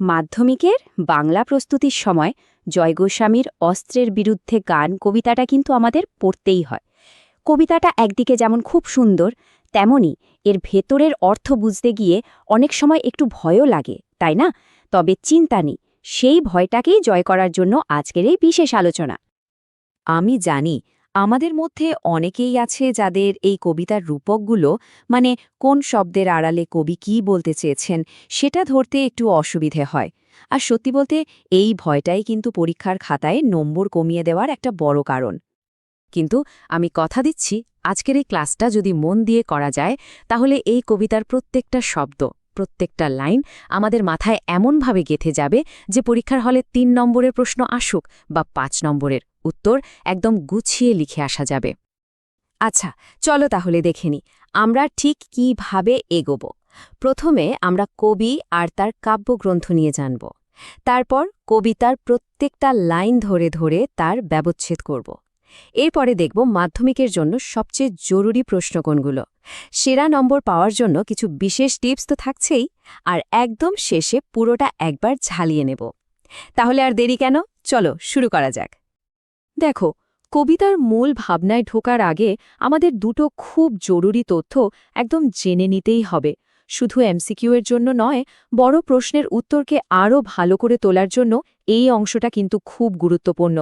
মাধ্যমিকের বাংলা প্রস্তুতির সময় জয় গোস্বামীর অস্ত্রের বিরুদ্ধে গান কবিতাটা কিন্তু আমাদের পড়তেই হয়। কবিতাটা একদিকে যেমন খুব সুন্দর, তেমনি এর ভেতরের অর্থ বুঝতে গিয়ে অনেক সময় একটু ভয়ও লাগে, তাই না? তবে চিন্তা নেই, সেই ভয়টাকেই জয় করার জন্য আজকের এই বিশেষ আলোচনা। আমি জানি আমাদের মধ্যে অনেকেই আছে যাদের এই কবিতার রূপকগুলো, মানে কোন শব্দের আড়ালে কবি কী বলতে চেয়েছেন, সেটা ধরতে একটু অসুবিধে হয়। আর সত্যি বলতে এই ভয়টাই কিন্তু পরীক্ষার খাতায় নম্বর কমিয়ে দেওয়ার একটা বড় কারণ। কিন্তু আমি কথা দিচ্ছি, আজকের এই ক্লাসটা যদি মন দিয়ে করা যায়, তাহলে এই কবিতার প্রত্যেকটা শব্দ, প্রত্যেকটা লাইন আমাদের মাথায় এমনভাবে গেঁথে যাবে যে পরীক্ষার হলে ৩ নম্বরের প্রশ্ন আসুক বা ৫ নম্বরের উত্তর একদম গুছিয়ে লিখে আসা যাবে। আচ্ছা, চলো তাহলে দেখে নিই আমরা ঠিক কিভাবে এগোব। প্রথমে আমরা কবি আর তার কাব্যগ্রন্থ নিয়ে জানব। তারপর কবিতার প্রত্যেকটা লাইন ধরে ধরে তার ব্যবচ্ছেদ করব। এরপরে দেখব মাধ্যমিকের জন্য সবচেয়ে জরুরি প্রশ্ন কোনগুলো। সেরা নম্বর পাওয়ার জন্য কিছু বিশেষ টিপস তো থাকছেই, আর একদম শেষে পুরোটা একবার ঝালিয়ে নেব। তাহলে আর দেরি কেন, চলো শুরু করা যাক। দেখো, কবিতার মূল ভাবনায় ঢোকার আগে আমাদের দুটো খুব জরুরি তথ্য একদম জেনে নিতেই হবে। শুধু এমসিকিউ এর জন্য নয়, বড় প্রশ্নের উত্তরকে আরও ভালো করে তোলার জন্য এই অংশটা কিন্তু খুব গুরুত্বপূর্ণ।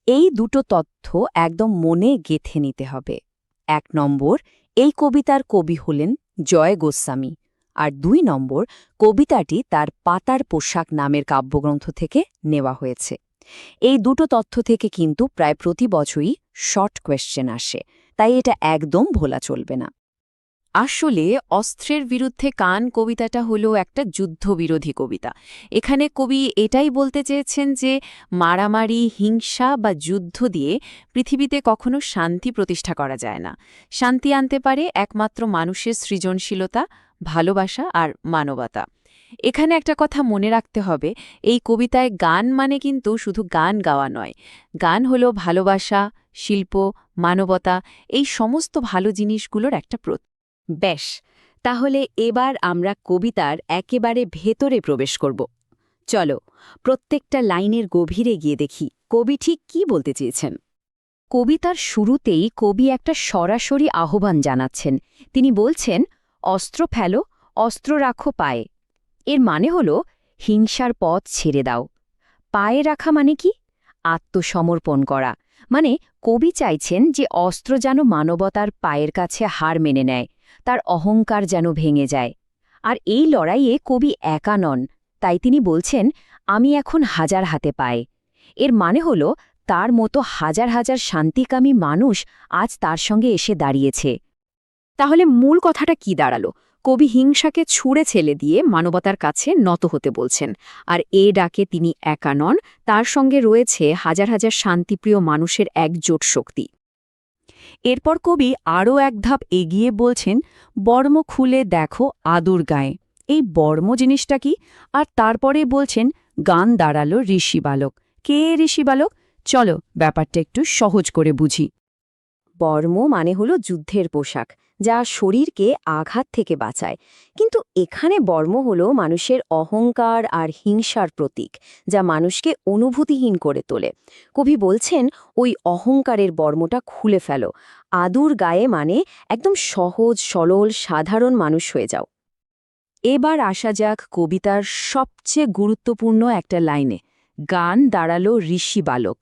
এই দুটো তথ্য একদম মনে গেঁথে নিতে হবে। ১ নম্বর, এই কবিতার কবি হলেন জয় গোস্বামী। আর ২ নম্বর, কবিতাটি তার পাতার পোশাক নামের কাব্যগ্রন্থ থেকে নেওয়া হয়েছে। এই দুটো তথ্য থেকে কিন্তু প্রায় প্রতি বছরই শর্ট কোয়েশ্চেন আসে, তাই এটা একদম ভোলা চলবে না। আসলে অস্ত্রের বিরুদ্ধে গান কবিতাটা হলো একটা যুদ্ধবিরোধী কবিতা। এখানে কবি এটাই বলতে চেয়েছেন যে মারামারি, হিংসা বা যুদ্ধ দিয়ে পৃথিবীতে কখনো শান্তি প্রতিষ্ঠা করা যায় না। শান্তি আনতে পারে একমাত্র মানুষের সৃজনশীলতা, ভালোবাসা আর মানবতা। এখানে একটা কথা মনে রাখতে হবে, এই কবিতায় গান মানে কিন্তু শুধু গান গাওয়া নয়। গান হলো ভালোবাসা, শিল্প, মানবতা, এই সমস্ত ভালো জিনিসগুলোর একটা প্রতীক। বেশ, তাহলে এবার আমরা কবিতার একেবারে ভেতরে প্রবেশ করব। চলো, প্রত্যেকটা লাইনের গভীরে গিয়ে দেখি কবি ঠিক কী বলতে চেয়েছেন। কবিতার শুরুতেই কবি একটা সরাসরি আহ্বান জানাচ্ছেন। তিনি বলছেন, অস্ত্র ফেলো, অস্ত্র রাখো পায়ে। এর মানে হল হিংসার পথ ছেড়ে দাও। পায়ে রাখা মানে কি? আত্মসমর্পণ করা। মানে কবি চাইছেন যে অস্ত্র যেন মানবতার পায়ের কাছে হার মেনে নেয়, তার অহংকার যেন ভেঙে যায়। আর এই লড়াইয়ে কবি একা নন, তাই তিনি বলছেন, আমি এখন হাজার হাতে পায়ে। এর মানে হল তার মতো হাজার হাজার শান্তিকামী মানুষ আজ তার সঙ্গে এসে দাঁড়িয়েছে। তাহলে মূল কথাটা কি দাঁড়ালো? কবি হিংসাকে ছুঁড়ে ছেলে দিয়ে মানবতার কাছে নত হতে বলছেন। আর এ ডাকে তিনি একা নন, তার সঙ্গে রয়েছে হাজার হাজার শান্তিপ্রিয় মানুষের একজোট শক্তি। এরপর কবি আরও এক ধাপ এগিয়ে বলছেন, বর্ম খুলে দেখো আদুর গায়ে। এই বর্ম জিনিসটা কি? আর তারপরে বলছেন, গান দাঁড়ালো ঋষি বালক। কে ঋষি বালক? চলো ব্যাপারটা একটু সহজ করে বুঝি। বর্ম মানে হলো যুদ্ধের পোশাক, যা শরীরকে আঘাত থেকে বাঁচায়। কিন্তু এখানে বর্ম হলো মানুষের অহংকার আর হিংসার প্রতীক, যা মানুষকে অনুভূতিহীন করে তোলে। কবি বলছেন, ওই অহংকারের বর্মটা খুলে ফেলো। আদুর গায়ে মানে একদম সহজ সরল সাধারণ মানুষ হয়ে যাও। এবার আসা যাক কবিতার সবচেয়ে গুরুত্বপূর্ণ একটা লাইনে, গান দাঁড়ালো ঋষি বালক।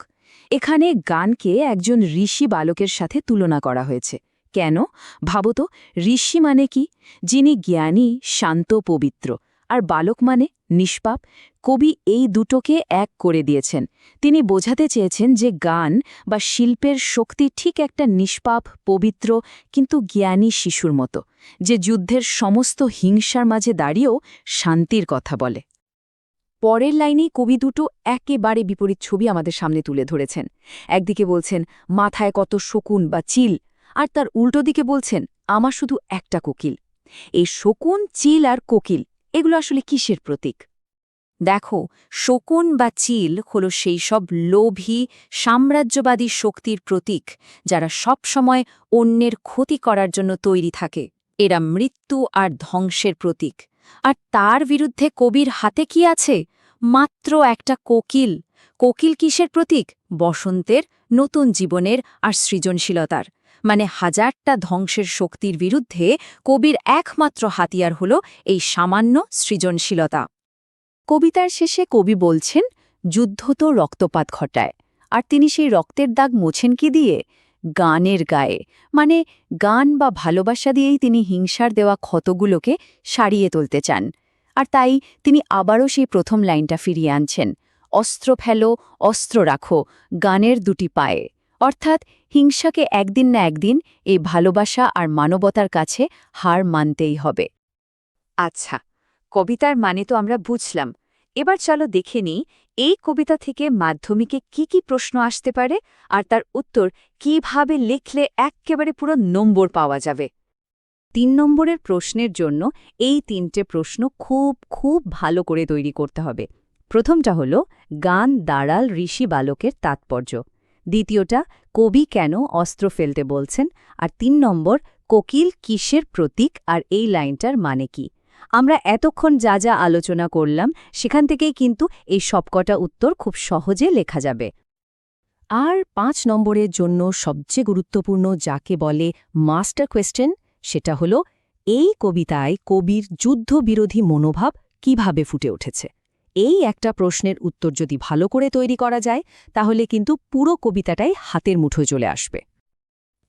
এখানে গানকে একজন ঋষি বালকের সাথে তুলনা করা হয়েছে। কেন? ভাবো তো, ঋষি মানে কি? যিনি জ্ঞানী, শান্ত, পবিত্র। আর বালক মানে নিষ্পাপ। কবি এই দুটোকে এক করে দিয়েছেন। তিনি বোঝাতে চেয়েছেন যে গান বা শিল্পের শক্তি ঠিক একটা নিষ্পাপ, পবিত্র কিন্তু জ্ঞানী শিশুর মতো, যে যুদ্ধের সমস্ত হিংসার মাঝে দাঁড়িয়েও শান্তির কথা বলে। পরের লাইনেই কবি দুটো একেবারে বিপরীত ছবি আমাদের সামনে তুলে ধরেছেন। একদিকে বলছেন, মাথায় কত শকুন বা চিল, আর তার উল্টো দিকে বলছেন, আমার শুধু একটা কোকিল। এই শকুন, চিল আর কোকিল, এগুলো আসলে কিসের প্রতীক? দেখো, শকুন বা চিল হল সেই সব লোভী, সাম্রাজ্যবাদী শক্তির প্রতীক, যারা সব সময় অন্যের ক্ষতি করার জন্য তৈরি থাকে। এরা মৃত্যু আর ধ্বংসের প্রতীক। আর তার বিরুদ্ধে কবির হাতে কি আছে? মাত্র একটা কোকিল। কোকিল কিসের প্রতীক? বসন্তের, নতুন জীবনের আর সৃজনশীলতার। মানে হাজারটা ধ্বংসের শক্তির বিরুদ্ধে কবির একমাত্র হাতিয়ার হল এই সামান্য সৃজনশীলতা। কবিতার শেষে কবি বলছেন, যুদ্ধ তো রক্তপাত ঘটায়, আর তিনি সেই রক্তের দাগ মোছেন কি দিয়ে? গানের গায়ে। মানে গান বা ভালোবাসা দিয়েই তিনি হিংসার দেওয়া ক্ষতগুলোকে সারিয়ে তুলতে চান। আর তাই তিনি আবারও সেই প্রথম লাইনটা ফিরিয়ে আনছেন, অস্ত্র ফেলো, অস্ত্র রাখো, গানের দুটি পায়ে। অর্থাৎ হিংসাকে একদিন না একদিন এই ভালোবাসা আর মানবতার কাছে হার মানতেই হবে। আচ্ছা, কবিতার মানে তো আমরা বুঝলাম। এবার চলো দেখে নিই এই কবিতা থেকে মাধ্যমিকে কি কি প্রশ্ন আসতে পারে আর তার উত্তর কিভাবে লিখলে এক্কেবারে পুরো নম্বর পাওয়া যাবে। ৩ নম্বরের প্রশ্নের জন্য এই ৩টে প্রশ্ন খুব খুব ভালো করে তৈরি করতে হবে। প্রথমটা হলো গান দাঁড়াল ঋষি বালকের তাৎপর্য। দ্বিতীয়টা কবি কেন অস্ত্র ফেলতে বলছেন। আর ৩ নম্বর কোকিল কিসের প্রতীক আর এই লাইনটার মানে কি। আমরা এতক্ষণ যা যা আলোচনা করলাম সেখান থেকেই কিন্তু এই সবকটা উত্তর খুব সহজে লেখা যাবে। আর ৫ নম্বরের জন্য সবচেয়ে গুরুত্বপূর্ণ যাকে বলে মাস্টার কোয়েশ্চেন, সেটা হলো এই কবিতায় কবির যুদ্ধবিরোধী মনোভাব কিভাবে ফুটে উঠেছে। এই একটা প্রশ্নের উত্তর যদি ভালো করে তৈরি করা যায় তাহলে কিন্তু পুরো কবিতাটাই হাতের মুঠোয় চলে আসবে।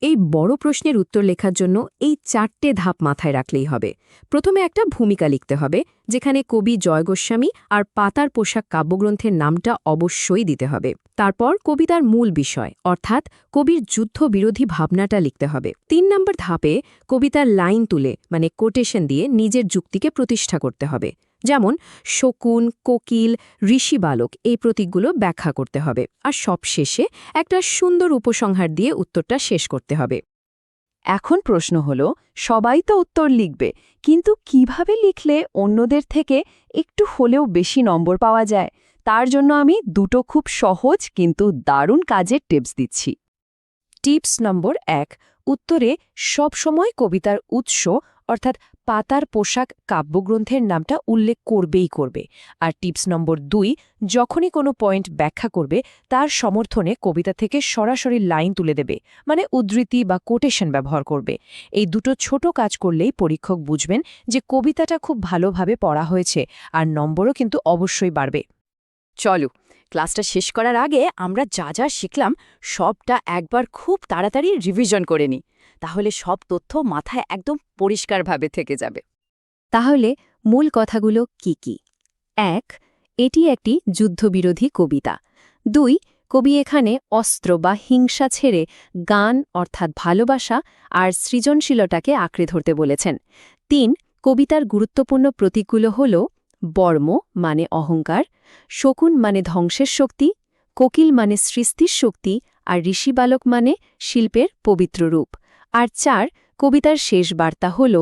এই বড় প্রশ্নের উত্তর লেখার জন্য এই ৪টে ধাপ মাথায় রাখলেই হবে। প্রথমে একটা ভূমিকা লিখতে হবে, যেখানে কবি জয় গোস্বামী আর পাতার পোশাক কাব্যগ্রন্থের নামটা অবশ্যই দিতে হবে। তারপর কবিতার মূল বিষয় অর্থাৎ কবির যুদ্ধবিরোধী ভাবনাটা লিখতে হবে। ৩ নম্বর ধাপে কবিতার লাইন তুলে মানে কোটেশন দিয়ে নিজের যুক্তিকে প্রতিষ্ঠা করতে হবে। যেমন শকুন, কোকিল, ঋষি বালক এই প্রতীকগুলো ব্যাখ্যা করতে হবে। আর সবশেষে একটা সুন্দর উপসংহার দিয়ে উত্তরটা শেষ করতে হবে। এখন প্রশ্ন হলো, সবাই তো উত্তর লিখবে, কিন্তু কিভাবে লিখলে অন্যদের থেকে একটু হলেও বেশি নম্বর পাওয়া যায়? তার জন্য আমি দুটো খুব সহজ কিন্তু দারুণ কাজের টিপস দিচ্ছি। টিপস নম্বর ১, উত্তরে সবসময় কবিতার উৎস অর্থাৎ পাতার পোশাক কাব্যগ্রন্থের নামটা উল্লেখ করবেই করবে। আর টিপস নম্বর ২, যখনই কোনো পয়েন্ট ব্যাখ্যা করবে তার সমর্থনে কবিতা থেকে সরাসরি লাইন তুলে দেবে, মানে উদ্ধৃতি বা কোটেশন ব্যবহার করবে। এই দুটো ছোট কাজ করলেই পরীক্ষক বুঝবেন যে কবিতাটা খুব ভালোভাবে পড়া হয়েছে, আর নম্বরও কিন্তু অবশ্যই বাড়বে। চলো, ক্লাসটা শেষ করার আগে আমরা যা যা শিখলাম সবটা একবার খুব তাড়াতাড়ি রিভিশন করে নিই, তাহলে সব তথ্য মাথায় একদম পরিষ্কারভাবে থেকে যাবে। তাহলে মূল কথাগুলো কি কি? ১, এটি একটি যুদ্ধবিরোধী কবিতা। ২, কবি এখানে অস্ত্র বা হিংসা ছেড়ে গান অর্থাৎ ভালোবাসা আর সৃজনশীলতাকে আঁকড়ে ধরতে বলেছেন। ৩, কবিতার গুরুত্বপূর্ণ প্রতীকগুলো হল বর্ম মানে অহংকার, শকুন মানে ধ্বংসের শক্তি, কোকিল মানে সৃষ্টির শক্তি, আর ঋষি বালক মানে শিল্পের পবিত্র রূপ। আর ৪, কবিতার শেষ বার্তা হল,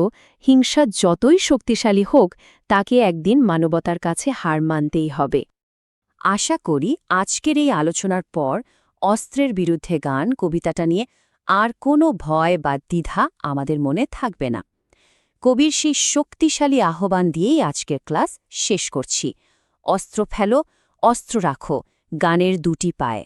হিংসা যতই শক্তিশালী হোক তাকে একদিন মানবতার কাছে হার মানতেই হবে। আশা করি আজকের এই আলোচনার পর অস্ত্রের বিরুদ্ধে গান কবিতাটা নিয়ে আর কোনো ভয় বা দ্বিধা আমাদের মনে থাকবে না। কবির সেই শক্তিশালী আহ্বান দিয়েই আজকের ক্লাস শেষ করছি। অস্ত্র ফেলো, অস্ত্র রাখো, গানের দুটি পায়ে।